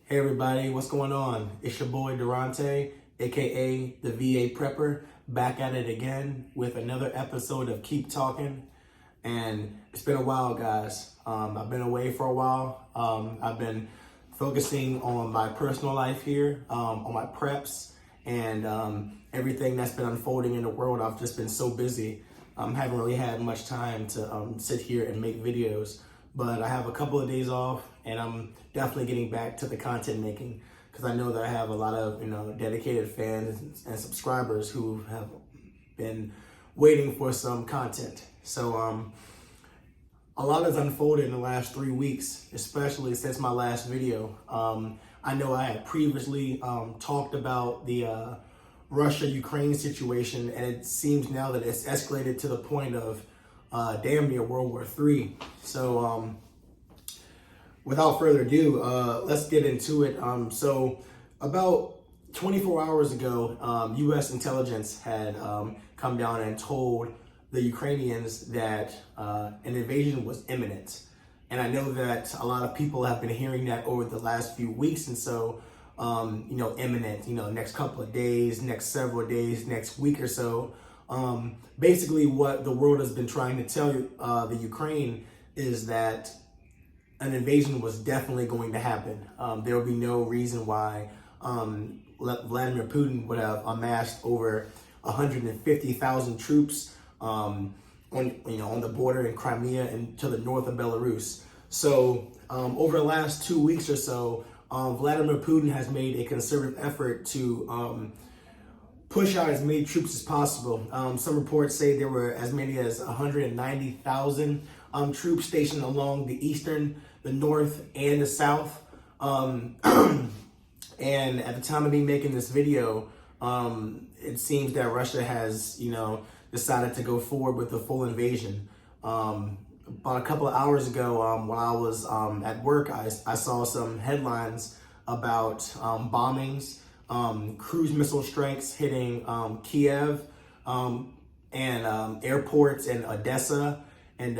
Hey everybody, what's going on? It's your boy Durante, aka the VA Prepper, back at it again with another episode of Keep Talking. And it's been a while, guys. I've been away for a while. I've been focusing on my personal life here, on my preps, and everything that's been unfolding in the world. I've just been so busy. Haven't really had much time to sit here and make videos. But I have a couple of days off, and I'm definitely getting back to the content making because I know that I have a lot of dedicated fans and subscribers who have been waiting for some content. So a lot has unfolded in the last 3 weeks, especially since my last video. I know I had previously talked about the Russia-Ukraine situation, and it seems now that it's escalated to the point of damn near World War III. So without further ado, let's get into it. So about 24 hours ago, U.S. intelligence had come down and told the Ukrainians that an invasion was imminent. And I know that a lot of people have been hearing that over the last few weeks. And so, imminent, next couple of days, next several days, next week or so. Basically what the world has been trying to tell the Ukraine is that an invasion was definitely going to happen. There will be no reason why Vladimir Putin would have amassed over 150,000 troops on the border in Crimea and to the north of Belarus. So over the last 2 weeks or so, Vladimir Putin has made a concerted effort to push out as many troops as possible. Some reports say there were as many as 190,000 troops stationed along the eastern, the north, and the south. And at the time of me making this video, it seems that Russia has, decided to go forward with the full invasion. About a couple of hours ago, while I was at work, I saw some headlines about bombings, cruise missile strikes hitting Kiev and airports in Odessa and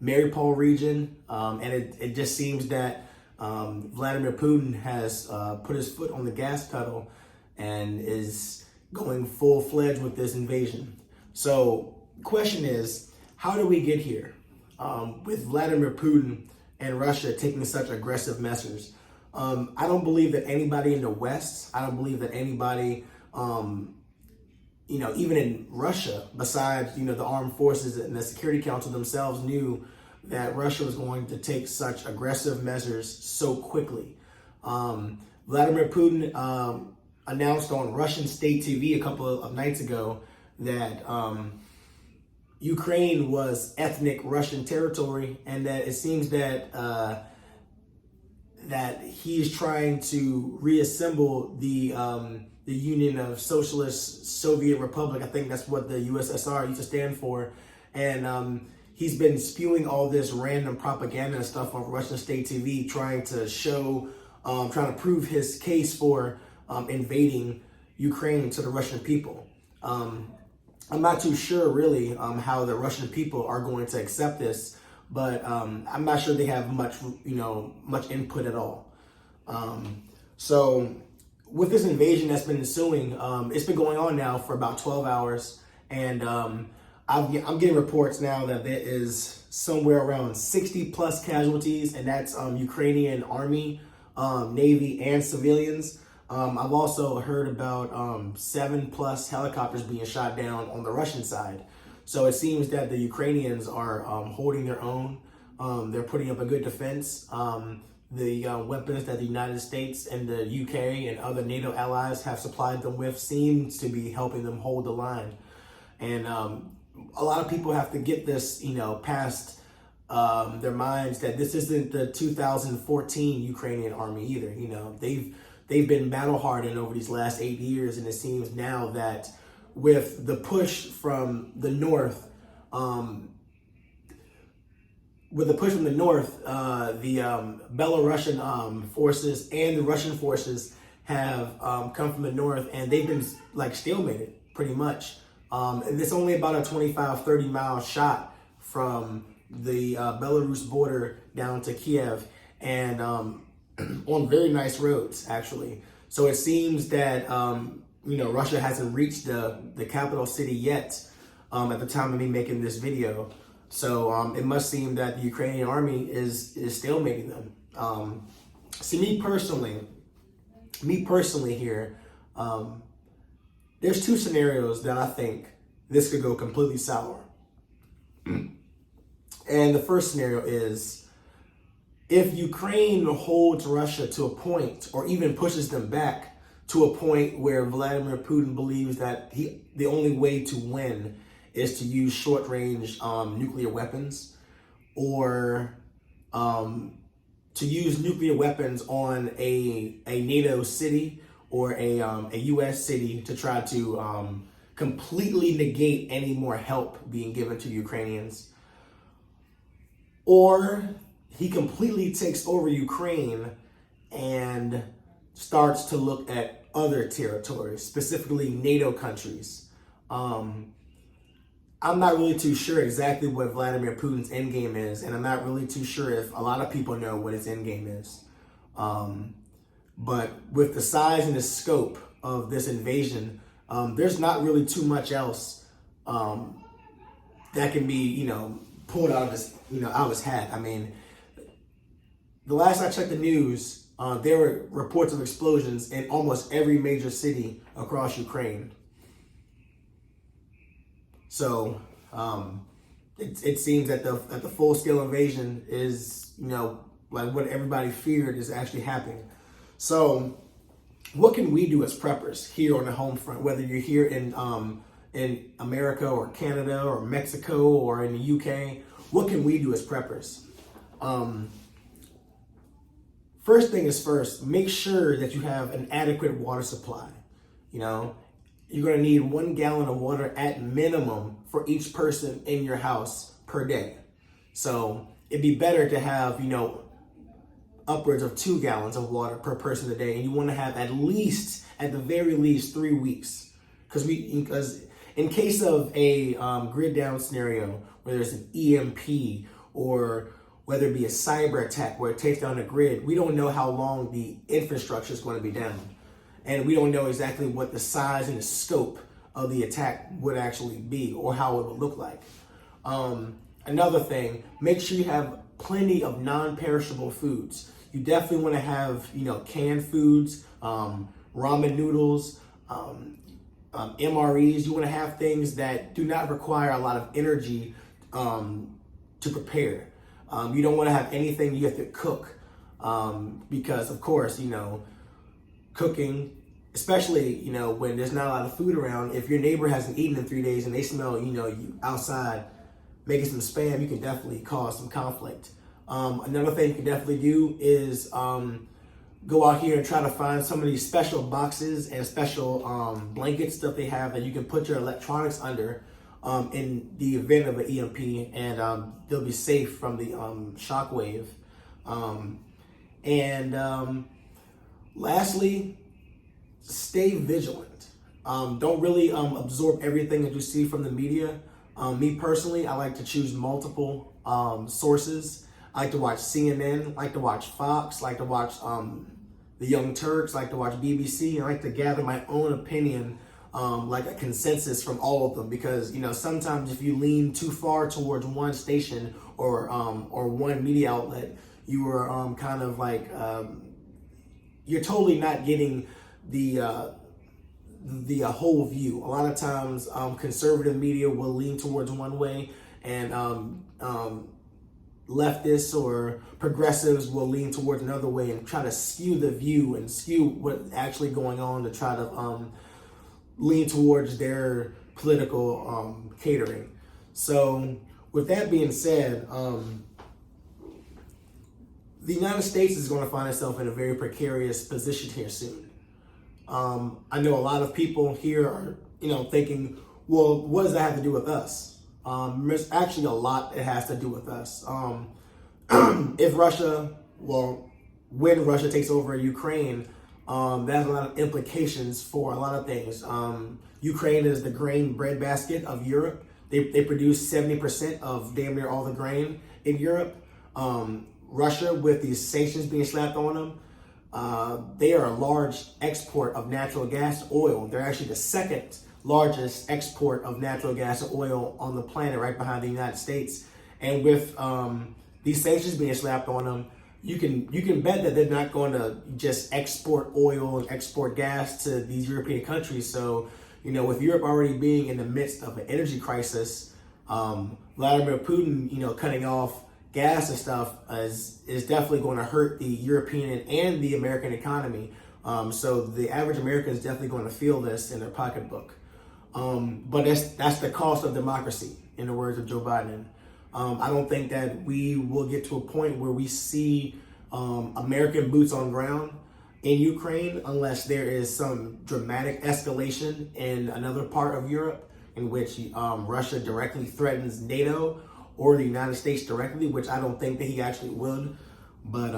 Mariupol region. And it just seems that Vladimir Putin has put his foot on the gas pedal and is going full-fledged with this invasion. So the question is, how do we get here with Vladimir Putin and Russia taking such aggressive measures? I don't believe that anybody in the West, I don't believe that anybody, even in Russia, besides, the armed forces and the Security Council themselves knew that Russia was going to take such aggressive measures so quickly. Vladimir Putin announced on Russian state TV a couple of nights ago that Ukraine was ethnic Russian territory, and that it seems that that he is trying to reassemble the Union of Socialist Soviet Republic. I think that's what the USSR used to stand for. And he's been spewing all this random propaganda and stuff on Russian state TV, trying to show, trying to prove his case for invading Ukraine to the Russian people. I'm not too sure really how the Russian people are going to accept this, but I'm not sure they have much input at all. So with this invasion that's been ensuing, it's been going on now for about 12 hours, and I'm getting reports now that there is somewhere around 60 plus casualties, and that's Ukrainian army, Navy, and civilians. I've also heard about 7 plus helicopters being shot down on the Russian side. So it seems that the Ukrainians are holding their own. They're putting up a good defense. The weapons that the United States and the UK and other NATO allies have supplied them with seems to be helping them hold the line. And a lot of people have to get this, past their minds that this isn't the 2014 Ukrainian army either. They've been battle hardened over these last 8 years, and it seems now that with the push from the north, the Belarusian forces and the Russian forces have come from the north, and they've been like stalemated pretty much. And it's only about a 25, 30 mile shot from the Belarus border down to Kiev. And on very nice roads, actually. So it seems that, Russia hasn't reached the capital city yet at the time of me making this video. So it must seem that the Ukrainian army is stalemating them. See, me personally here, there's two scenarios that I think this could go completely sour. And the first scenario is if Ukraine holds Russia to a point, or even pushes them back to a point where Vladimir Putin believes that the only way to win is to use short-range nuclear weapons, or to use nuclear weapons on a NATO city or a U.S. city to try to completely negate any more help being given to Ukrainians. Or he completely takes over Ukraine and starts to look at other territories, specifically NATO countries. I'm not really too sure exactly what Vladimir Putin's endgame is, and I'm not really too sure if a lot of people know what his endgame is. But with the size and the scope of this invasion, there's not really too much else that can be, pulled out of his hat. I mean, the last I checked the news, there were reports of explosions in almost every major city across Ukraine. So it seems that the full-scale invasion is, like what everybody feared is actually happening. So what can we do as preppers here on the home front, whether you're here in America or Canada or Mexico or in the UK? What can we do as preppers? First thing is first, make sure that you have an adequate water supply. You're going to need 1 gallon of water at minimum for each person in your house per day. So it'd be better to have, upwards of 2 gallons of water per person a day. And you want to have at the very least 3 weeks. Because in case of a grid down scenario where there's an EMP, or whether it be a cyber attack where it takes down the grid, we don't know how long the infrastructure is going to be down. And we don't know exactly what the size and the scope of the attack would actually be, or how it would look like. Another thing, make sure you have plenty of non-perishable foods. You definitely want to have, canned foods, ramen noodles, MREs. You want to have things that do not require a lot of energy to prepare. You don't want to have anything you have to cook, because of course, cooking, especially, when there's not a lot of food around, if your neighbor hasn't eaten in 3 days and they smell, you outside making some spam, you can definitely cause some conflict. Another thing you can definitely do is go out here and try to find some of these special boxes and special blankets that they have that you can put your electronics under in the event of an EMP, and they'll be safe from the shock wave. Lastly, stay vigilant. Don't really absorb everything that you see from the media. Me personally, I like to choose multiple sources. I like to watch CNN, I like to watch Fox, I like to watch the Young Turks, I like to watch BBC. I like to gather my own opinion, like a consensus from all of them, because sometimes if you lean too far towards one station or one media outlet, you are kind of like you're totally not getting the whole view. A lot of times, conservative media will lean towards one way, and leftists or progressives will lean towards another way and try to skew the view and skew what's actually going on to try to lean towards their political catering. So with that being said, the United States is going to find itself in a very precarious position here soon. I know a lot of people here are, thinking, well, what does that have to do with us? There's actually a lot it has to do with us. If when Russia takes over Ukraine, that has a lot of implications for a lot of things. Ukraine is the grain breadbasket of Europe. They produce 70% of damn near all the grain in Europe. Russia, with these sanctions being slapped on them, They are a large export of natural gas oil. They're actually the second largest export of natural gas and oil on the planet, right behind the United States. And with these sanctions being slapped on them, you can bet that they're not going to just export oil and export gas to these European countries. So, with Europe already being in the midst of an energy crisis, Vladimir Putin, cutting off gas and stuff is definitely going to hurt the European and the American economy. So the average American is definitely going to feel this in their pocketbook. But that's the cost of democracy, in the words of Joe Biden. I don't think that we will get to a point where we see American boots on ground in Ukraine unless there is some dramatic escalation in another part of Europe in which Russia directly threatens NATO or the United States directly, which I don't think that he actually would. But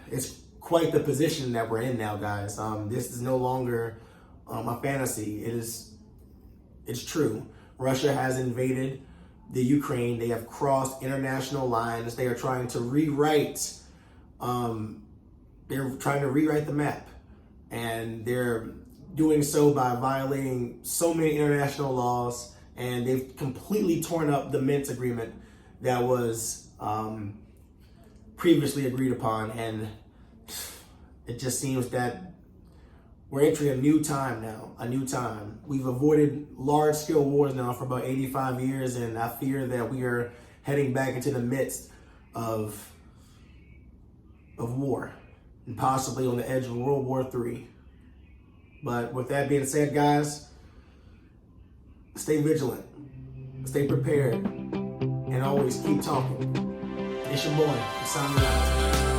it's quite the position that we're in now, guys. This is no longer a fantasy. It's true. Russia has invaded the Ukraine. They have crossed international lines. They are trying to rewrite. They're trying to rewrite the map, and they're doing so by violating so many international laws. And they've completely torn up the Minsk agreement that was previously agreed upon. And it just seems that we're entering a new time now, a new time. We've avoided large-scale wars now for about 85 years, and I fear that we are heading back into the midst of war, and possibly on the edge of World War III. But with that being said, guys, stay vigilant, stay prepared, and always keep talking. It's your boy, signing out.